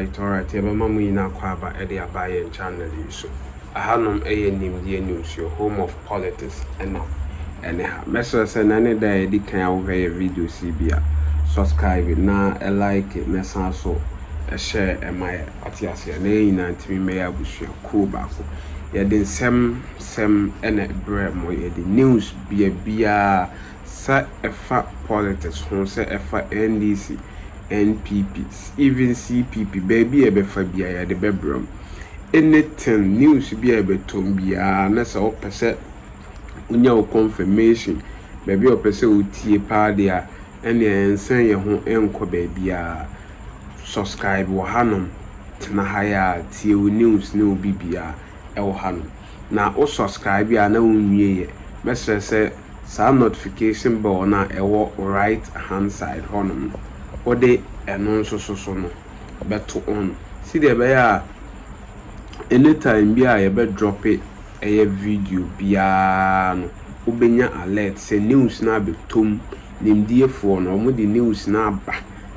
Alright. Yabama muina kwaba edi abaye channel so. Ahanom eye nimdie news your home of politics ha. Message say na ne da edi kan awhwe video CBA. Subscribe na like na san so share my atiase na yina ntimi me ya busua cool baako. Ye den sem ene bre mo ye the news bia sa efa politics ho se efa NDC NPP, even CPP, baby, a befa bia de bebrum. Anything news be a beton bia, nessa or percent unya confirmation, baby or percent utie padia, and then send your home enco baby. Subscribe or hanum, Tanahaya, till news no bibia, el hanum. Now, o subscribe ya no ye, Messer say, some notification bell na a walk right hand side honum. Ode eno so no beto on see the bear anytime bia ye be drop it a video bia no ubenya alert say news na betom nimdiefo no mo the news na ba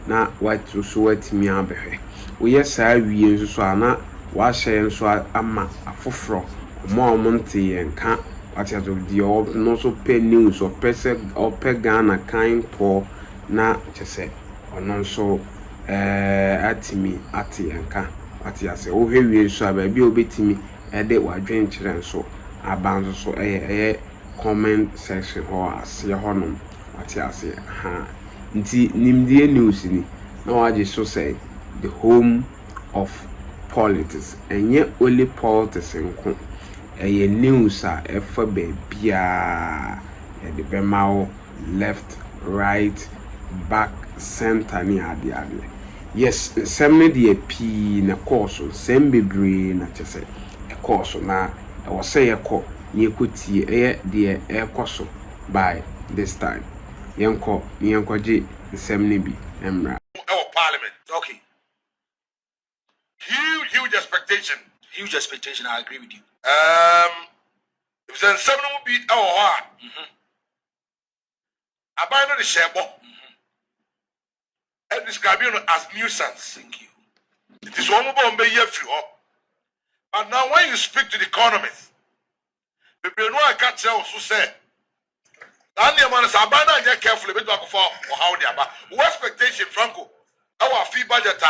na what so watimi abehwe wo yes saa wie so ana wa hye so ama afoforo mo monte yenka ati ato di no so pay news or pe Ghana kind for na chese ono so atimi ati enka ati ase o hwewie so ababi obetimi de wadwen kire so abanzo so comment section ho ase honom ati ase ha nti nimdie news ni na waje so say the home of politics enye only politics nko news a efa bia de bemao left right back center ni ade yes semne de pi na course sembebre na chese e course na e wo say e ko ni ekotie de e course by this time yenko je semne bi emra our parliament. Okay, huge expectation, I agree with you. If there's someone who beat our abandon the shebo and describe you as nuisance. Thank you. It is one more be here free up. But now when you speak to the economists, people know I can't tell who say and the man is abandon you carefully bit for how they are. What expectation, Franco? Our fee budget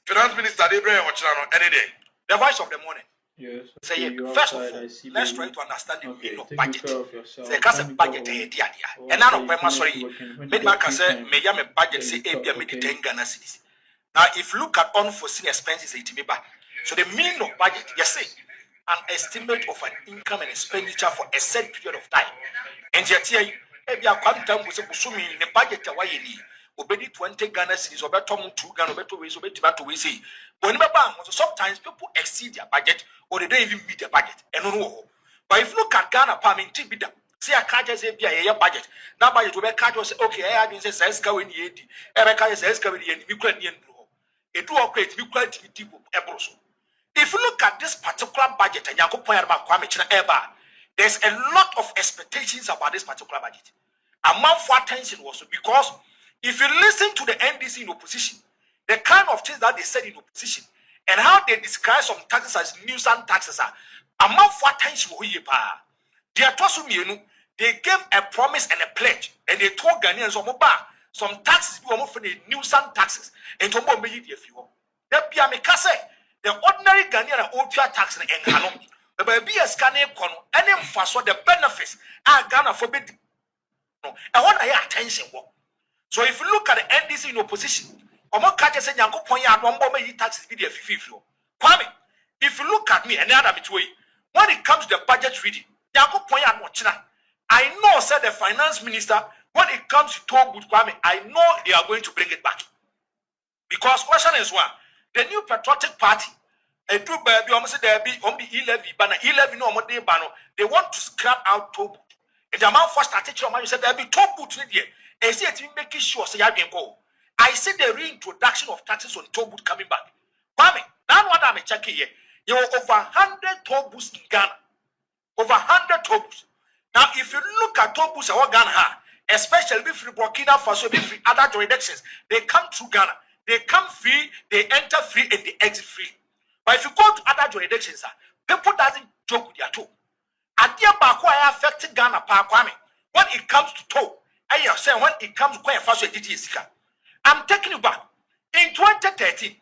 finance minister they bring any day. The voice of the morning. Yes. Say first of all, let's try to understand the meaning of budget. Say because a budget idea. And now when my sorry, maybe can say me ya me budget say me 10 Ghana cedis. Now if you look at unforeseen expenses it may back. So the meaning of budget, you say an estimate of an income and expenditure for a set period of time. And yet here maybe a quantum was assuming the budget away ni obedi 20 Ghana cedis or better 2 Ghana better ways we say. But sometimes people exceed their budget or they don't even meet the budget. But if you look at Ghana, see a catch say be a budget. Now budget will be catch say okay, I didn't say says go in the says go in the it do operate if you look at this particular budget and you point about there's a lot of expectations about this particular budget. Amount for attention was because if you listen to the NDC in opposition, the kind of things that they said in opposition and how they describe some taxes as nuisance taxes are amount for attention. They gave a promise and a pledge, and they told Ghanaians some taxes for the nuisance taxes and to more if you the ordinary Ghanaian OPR tax and Hanom, the baby a scanning corner, and for the benefits are Ghana forbid. No, I want to hear attention. So if you look at the NDC in opposition, taxes video Kwame, if you look at me and other way, when it comes to the budget reading, I know said the finance minister, when it comes to toll booth, Kwame, I know they are going to bring it back. Because question is one, the new patriotic party, a two baby almost there be on the 11 banner, 11 no more day banner, they want to scrap out toll booth. If the amount for strategic man said there be toll booth in here, and see it making sure say you can go. I see the reintroduction of taxes on toll booth coming back. Kwame, now what I'm checking here, you have over 100 toll booths in Ghana. Over 100 toll booths. Now, if you look at toll booths in Ghana, especially with Burkina Faso, with other jurisdictions, they come through Ghana. They come free, they enter free, and they exit free. But if you go to other jurisdictions, people doesn't joke with their toe. Adia Bakwa affected Ghana Kwame. When it comes to toe, I say when it comes to quite fast I'm taking you back. In 2013,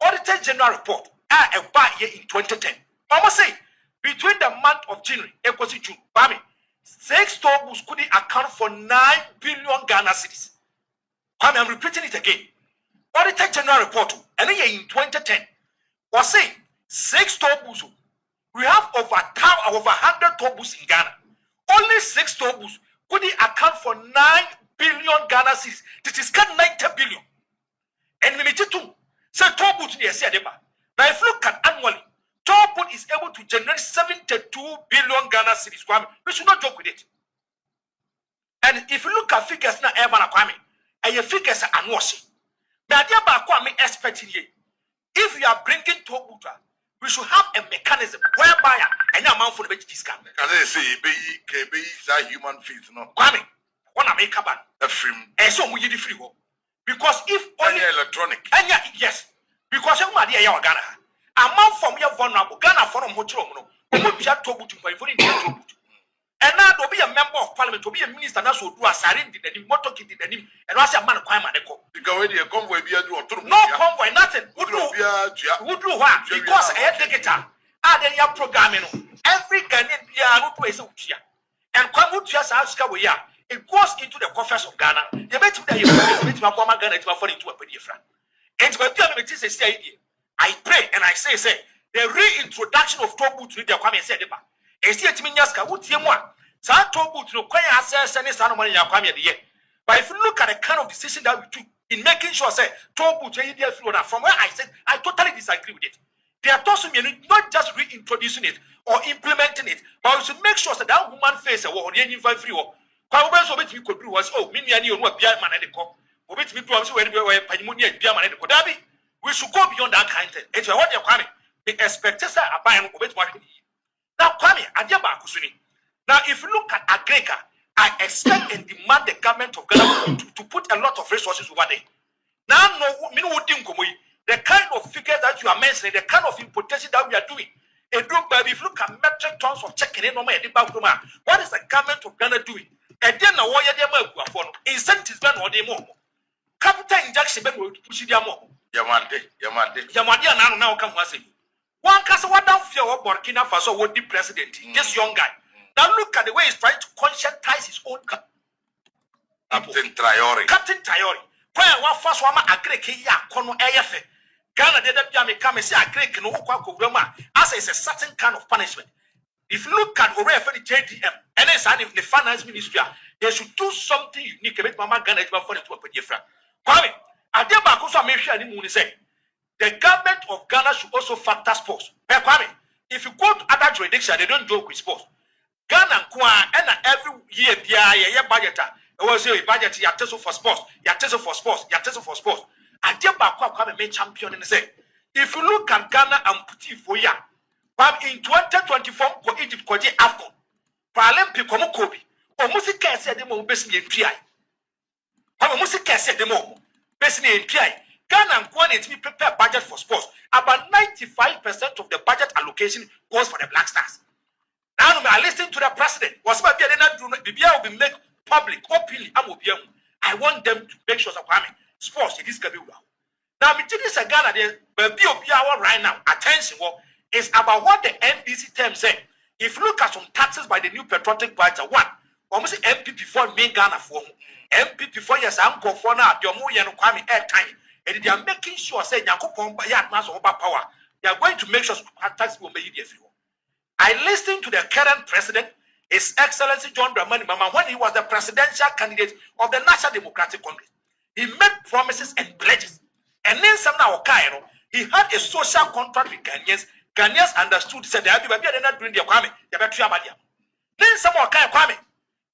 Auditor General report a buy here in 2010. Almost say between the month of January and June, 6 toll could account for 9 billion Ghana cedis. I'm repeating it again. Auditor General report, and in 2010, was saying 6 toll booths. We have over 100 toll booths in Ghana. Only 6 toll booths could account for 9 billion Ghana cedis. This is 90 billion. And we need to say toll booth near Sedeba. Now, if you look at annually, toll booth is able to generate 72 billion Ghana cedis. We should not joke with it. And if you look at figures now, and your figures are annual. Now, I'm expecting you. If you are bringing toll booth, we should have a mechanism whereby an amount for the discount. Can they say be human feet? No, Kwame, when I make a ban, a free, and so we need the free work. Because if only electronic, and yes, because I'm not here, Ghana. Amount from your vulnerable Ghana from Motromo, and now to be a member of parliament, to be a minister, that's what do a sarin did the motor kid did the name, and I said, man, the convoy be a no convoy, nothing. Would do what? Because I take it out. Then you're programming every Ghanaian be a place of Chia. And come just ask we are. It goes into the coffers of Ghana. You bet you that my former Ghana to afford it to a penny friend. And to say idea. I pray and I say, the reintroduction of Tobu to the Kwame said, and see it means Yaska, would you want? So I told you to acquire access and it's money Yakwame the year. But if you look at the kind of decision that we took in making sure, say, Tobu to India from where I said, I totally disagree with it. They are tossing me not just reintroducing it or implementing it, but we should make sure that woman face a war, the any free war. What we could do was, oh, many and you know, be a man at the cop. We should go beyond that kind of thing. It's what you're coming. The expectations are buying with what we need. Now, Kwame, now, if you look at Agrega, I expect and demand the government of Ghana to put a lot of resources over there. Now, the kind of figures that you are mentioning, the kind of importation that we are doing, if you look at metric tons of chicken, what is the government of Ghana doing? And then incentives or more. Capital injection will push it more. Yamande now come was it. One cast what down fear of Burkina Faso would be president, this young guy. Now look at the way he's trying to conscientize his own Captain Traore. Where one first one agree ya kono eyefe. Ghana did that come and say agree no as it's a certain kind of punishment. If you look at Ore for the JDM and then the finance ministry, they should do something unique about Mama Ghana for it to put your friend. Kwame, Adebakuso make sure any say the government of Ghana should also factor sports. Kwame, if you go to other jurisdictions, they don't joke with sports. Ghana and every year their budget. It was a budget, you are tested for sports, you are tested for sports, you are tested for sports. Adebakuso come and make champion and say, if you look at Ghana and put it for ya, in 2024, for Egypt, for the AFCON, Paralympic, Kobe, or music said the more best in PI. Or music said the more best in PI. Ghana and quantity prepare budget for sports. About 95% of the budget allocation goes for the Black Stars. Now, I listen to the president. Was my BBI will be made public, openly. I want them to make sure that sports in this can be well. Now, me tell you, Ghana, the right now, attention, is about what the NDC term said. If you look at some taxes by the new patriotic party, one, almost MP before me Ghana for MP before yes, I'm going for now, your more Kwame air time. And they are making sure, say, power. They are going to make sure tax will be easier. I listened to the current president, His Excellency John Dramani Mahama, when he was the presidential candidate of the National Democratic Congress. He made promises and pledges. And then some now, he had a social contract with Ghanaians. Ghanaians understood, said, they are not doing their Kwame, they are Triabadia. Then some more Kwame.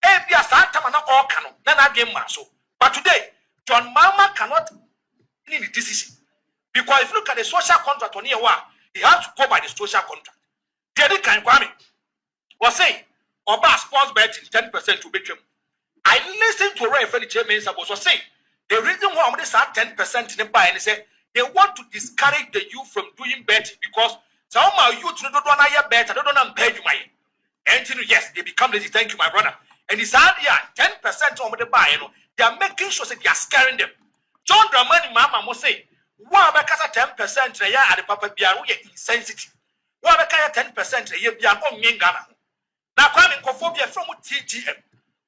Ebia Santamana or Kano, then I game so. But today, John Mahama cannot need the decision. Because if you look at the social contract on here, he has to go by the social contract. The other kind Kwame was saying, Oba sports betting 10% to betray. I listened to Ray for the chairman was saying, The reason why I'm say 10% in the buy and say they want to discourage the youth from doing betting because some of my youth don't know better, don't pay you my. And yes, they become lazy. Thank you, my brother. And it's hard, 10% of the buy, they are making sure that they are scaring them. John Dramani Mama must say, why because 10% a year at the Papa Biaru insensitive. Why because 10% a year Biaru Ghana. Now, coming Kophobia from TGM,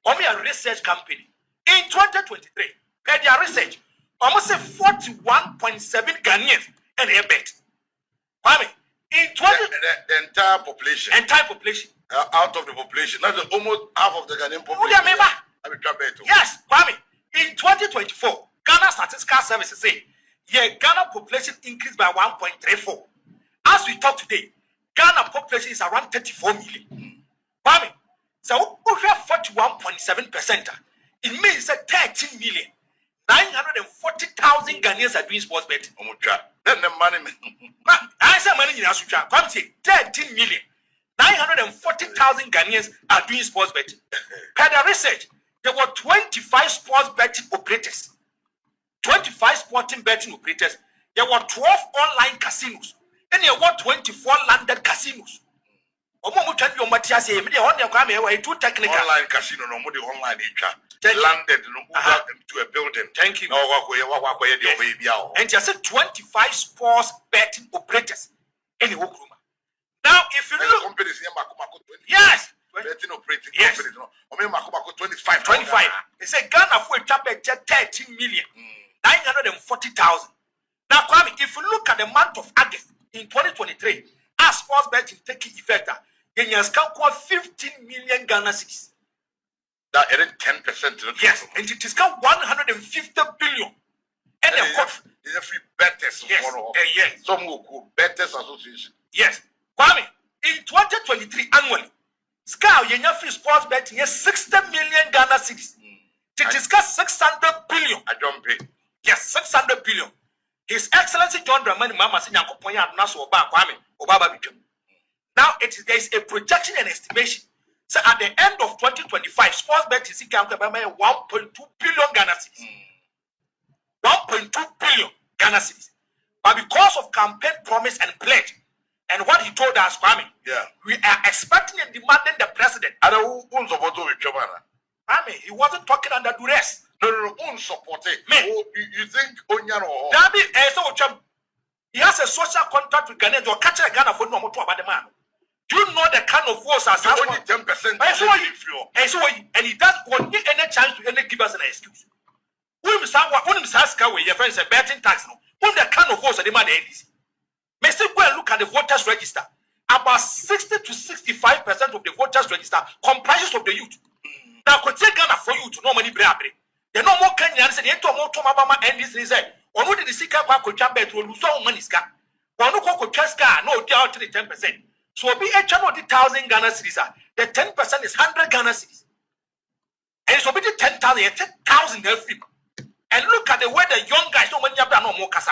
only a research company. In 2023, per their research, almost 41.7 Ghanaians and a bet. In 20 the entire population. Out of the population, that's almost half of the Ghanaian population. Yes, Kwame. In 2024, Ghana Statistical Services say, Ghana population increased by 1.34. As we talk today, Ghana population is around 34 million. Kwame, so we have 41.7%. It means that 13 million. 940,000 Ghanaians are doing sports betting. Then the money. I say money in Asucha. Come say 13 million. 940,000 Ghanaians are doing sports betting. Per the research, there were 25 sports betting operators. 25 sporting betting operators. There were 12 online casinos. And there were 24 landed casinos. Too technical. Online casino, no more the online landed to a building. Thank you. Yes. And just 25 sports betting operators. Any now, if you look, yes, betting operating yes. companies, 25. They say Ghana for a tap 13 million, 940,000. Now, Kwame, if you look at the month of August in 2023, as sports betting taking effect, Kenyans can call 15 million Ghana cedis. That is 10%. Yes, and it is got 150 billion. And there's a free betters. Yes, yes. Some will call betters association. Yes. Kwame, in 2023 annually, Scout Yenya free sports betting has 60 million Ghana cedis. It is got 600 billion. I don't pay. Yes, 600 billion. His Excellency John Dramani Mahama said, Kwame, Obaba Bichum. Now there is a projection and estimation. So at the end of 2025, sports betting is going to be 1.2 billion Ghana cedis. 1.2 billion Ghana cedis. But because of campaign promise and pledge, and what he told us, Kwame, we are expecting and demanding the president. Kwame, he wasn't talking under duress. No, support it. You think Onyano? He has a social contract with Ghana. You're catching Ghana for no more about the man. Do you know the kind of votes as only 10%? And he doesn't need any chance to give us an excuse. When your friends say betting tax, when the kind of votes are demanded, may still go and look at the voters register. About 60 to 65% of the voters register comprises of the youth. Now, could take Ghana for you to know money bravery. The no more Kenyans and yet more to Mahama NDC said, or would the Sika could jump to lose all money scar. One who could just no doubt to the 10%. So be a channel of the 1,000 Ghana cedis. The 10% is 100 Ghana cedis. And so be the 10,000, 10,000 every. And look at the way the young guys don't want to know more Kasa.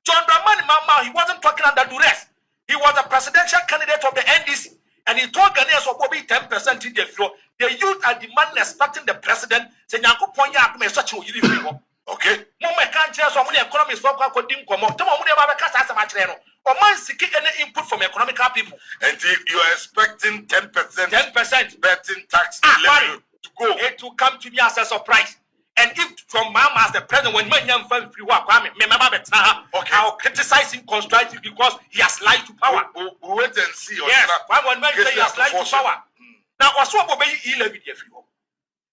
John Dramani Mahama, he wasn't talking under duress. He was a presidential candidate of the NDC. And he told Ghanaians of be 10% in the floor. The youth are demanding, expecting the president. Say, okay. Mama can't tell someone the economy is for Kodim Komo. Tell me about Casa Matreno. Or man seeking any input from economical people. And if you are expecting 10% betting tax to go, it will come to me as a surprise. And if from Mama as the president, when my young friend free work, I'll criticize him constructively because he has lied to power. We'll wait and see. Yes, one man say he has lied to power. Now, what's what will be 11 years ago?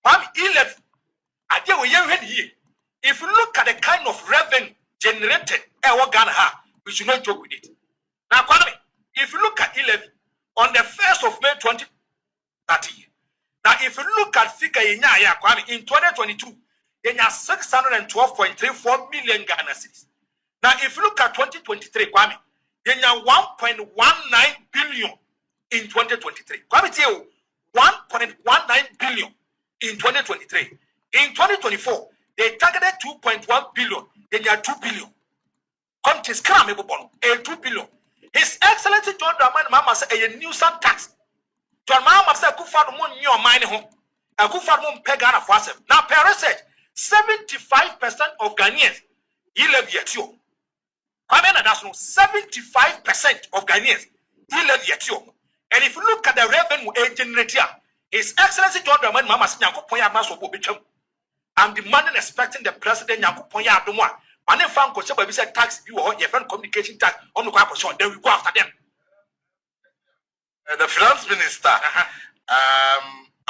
11. I tell you, if you look at the kind of revenue generated what Ghana have, we should not joke with it. Now, Kwame, if you look at 11 on the 1st of May 2030, now if you look at figure in 2022, then you have 612.34 million Ghana cedis. Now, if you look at 2023, Kwame, then you have 1.19 billion in 2023. Kwame, tell you 1.19 billion in 2023. In 2024, they targeted 2.1 billion. Then you have 2 billion. Come to scram a 2 billion. His Excellency John Dramani Mahama said a new tax. John Mahama said, "Kufa the moon your mind home. A kufa moon pegana for us." Now, per research, 75% of Ghanaians e-levy at you. That's no 75% of Ghanaians e-levy at you. And if you look at the revenue generated here, His Excellency John Dramani Mahama Nyanko Ponya Maso Bobicham. I'm demanding, expecting the president Nyanko Ponya Adonwa. And if I'm concerned by tax, you or your friend communication tax on the corporation, then we go after them. The finance minister, I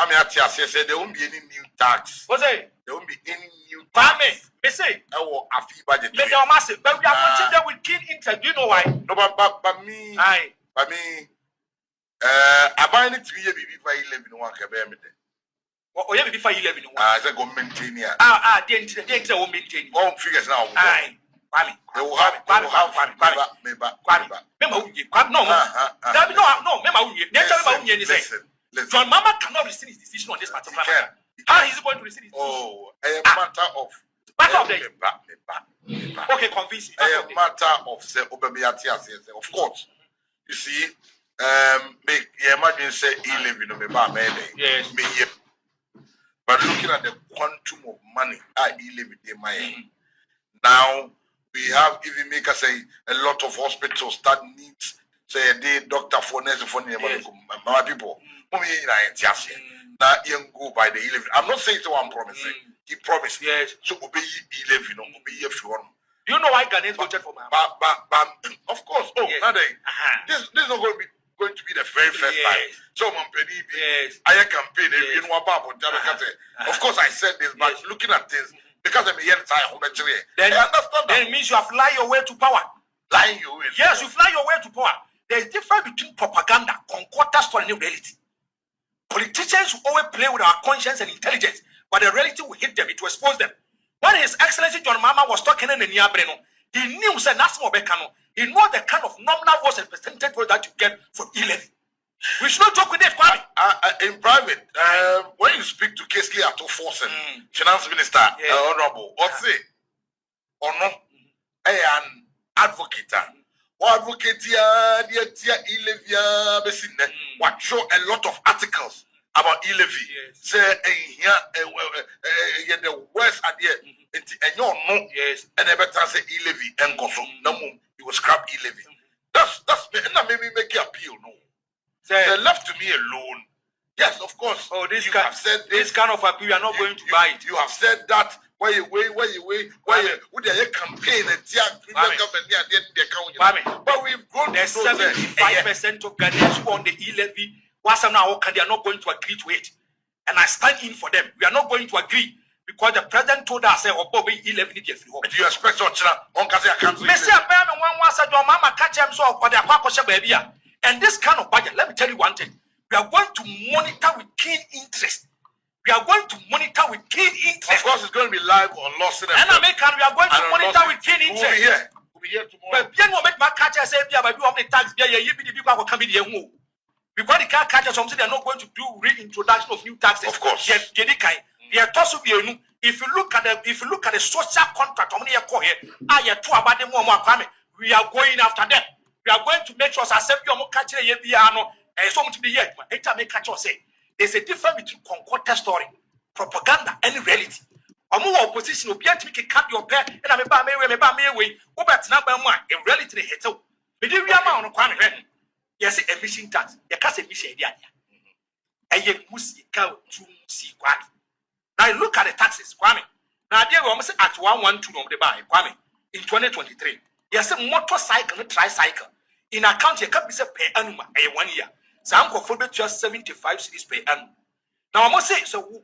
mean, I said there won't be any new tax. What's it? There won't be any new tax. They say, oh, a fee budget. They are massive, but we are watching them with keen interest. Do you know why? No, but me, I buy it 3 years before 11 one can bear me. Oh, yeah, before 11 one. I said, go maintain here. They won't maintain. All figures now. Aye. They will have John Mama cannot rescind his decision on this particular matter. How is he going to rescind it? Oh, a matter of okay, convince me. A matter of of course. You see, make imagine say 11 no me yes. But looking at the quantum of money I 11 they my now we have even make us say a lot of hospitals that needs say a day doctor for nurse for my people. Now young go by the 11. I'm not saying so I'm promising. He promised. Yes. So obey 11, obey if you want. Do you know why Ghanaians voted for Mahama? Of course. Oh, this is not going to be the very first time. So yes. I campaign you know about of course I said this, but looking at this, because I'm here then understand then it means you have lied your way to power. Lying your way. Yes, you fly your way to power. There's difference between propaganda, concordant story, and reality. Politicians will always play with our conscience and intelligence, but the reality will hit them, it will expose them. When His Excellency John Mahama was talking in the Niabreno, he knew said he knew the kind of nominal votes and percentage vote that you get from 11. We should not joke with it, Kwame. In private, when you speak to Kesley Ato Forsen, Finance Minister, Honorable, or say, or no, an advocate. Advocate, what show a lot of articles about e-levy. Say, the worst idea, and you know, and I better say e-levy and go so. No more, you will scrap e-levy. That's me, and that made me make you appeal. No, they left to me alone. Yes, of course. Oh, you have said this kind of appeal, you are not going to buy it. You have said that. Why you would you campaign and but we've grown. There's 75% of Ghanaians on the e-levy. What's now? They are not going to agree to it, and I stand in for them. We are not going to agree because the president told us, "Oh, Bobby, e-levy need to free." Do you expect such on cancel? And this kind of budget, let me tell you one thing: we are going to monitor with keen interest. We are going to monitor with keen interest. Of course, it's going to be live on Lost. And American, we are going to monitor with keen interest. We'll be here tomorrow. But you make my catcher say, "Yeah, but you have the tax. Yeah, you be the people who come in here." Because the car catchers, some say they are not going to do reintroduction of new taxes. Of course. If you look at the social contract, we are going after them. We are going to make sure there's a difference between concordant story, propaganda, and reality. Opposition will be able to cut your pair and I'm a way. But now, in reality, yes, emission tax. You can't say emission. And you must see Kwame. Now look at the taxes, Kwame. Now there we almost at 112 of the buy, Kwame, in 2023. Yes, a motorcycle and a tricycle. In account, you can't be per annum a 1 year. Some for just 75 cedis per annum. Now I must say, so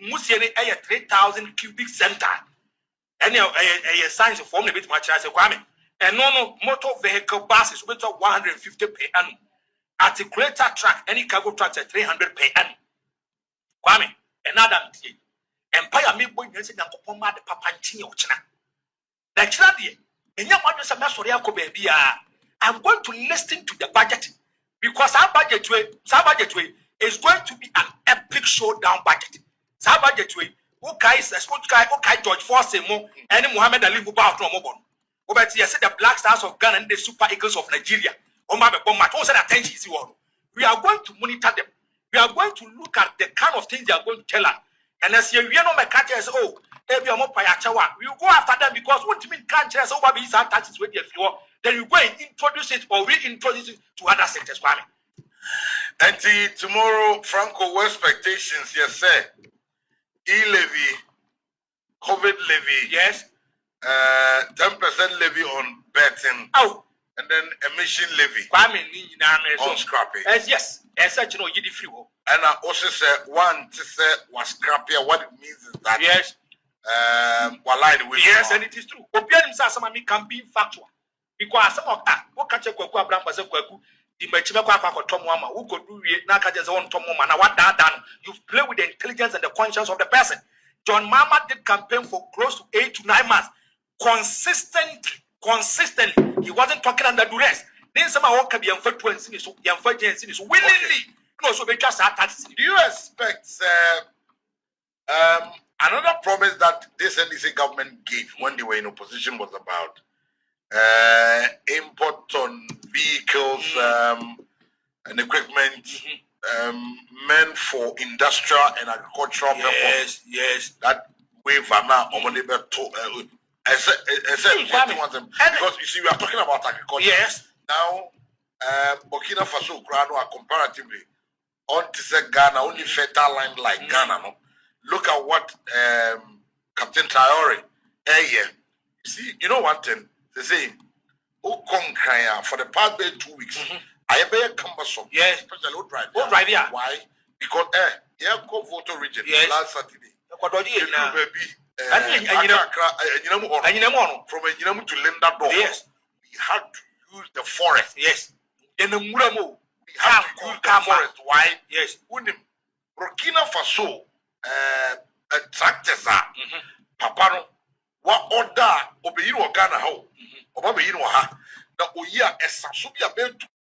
Musiani a 3,000 cubic center. And a science form a bit much as a Kwame. And no motor vehicle buses with 150 per annum. Articulator truck, any cargo trucks at 300 per annum. Kwame, another thing. Empire me boy, you say, Nankopoma the Papantini or China. The China, and young one is a Masoriako baby. I'm going to listen to the budget because our budget way is going to be an epic showdown budget. Our budget way, okay, is a sport guy, okay, George Forsemo, and Muhammad Ali Mubah from Mobon. But you said the Black Stars of Ghana and the Super Eagles of Nigeria. We are going to monitor them. We are going to look at the kind of things they are going to tell us. And as you know, my catcher says, oh, If you're more payachawa, you go after them because what you mean can't just over these taxes with your fuel, then you go and introduce it or reintroduce it to other sectors. And tomorrow, Franco, expectations, yes, sir. E-levy, COVID levy, yes, 10% levy on betting, oh, and then emission levy on scrapping. Yes, such you know, you free. And I also said one to say was scrappy. What it means is that yes, yes, and it is true. Opianim says some can be factual because some of that what catch a kwaku abram pase kwaku the machine kwa tomoma who could do na catch on tomoma na what that done. You play with the intelligence and the conscience of the person. John Mahama did campaign for close to 8 to 9 months consistently. He wasn't talking under duress. Then somehow can be unfortunate so willingly. No, so because do you expect another promise that this NDC government gave when they were in opposition was about import on vehicles and equipment meant for industrial and agricultural purposes? Yes. That waiver now because you see we are talking about agriculture. Yes. Now Burkina Faso are comparatively on to say Ghana, only fertile land like Ghana. No? Look at what Captain Traore, you see, you know one thing, they say, for the past 2 weeks, I bear cumbersome. Yes. Especially old drive. Yeah. Why? Because go voter region last Saturday. From Eninamu to Linda Door. Yes. We had to use the forest. Yes. In the Muramu. We have to use the forest. Why? Yes. Burkina Faso tractors are Papa no what order obey you Ghana how oba be you ha na oyi a esa so bia be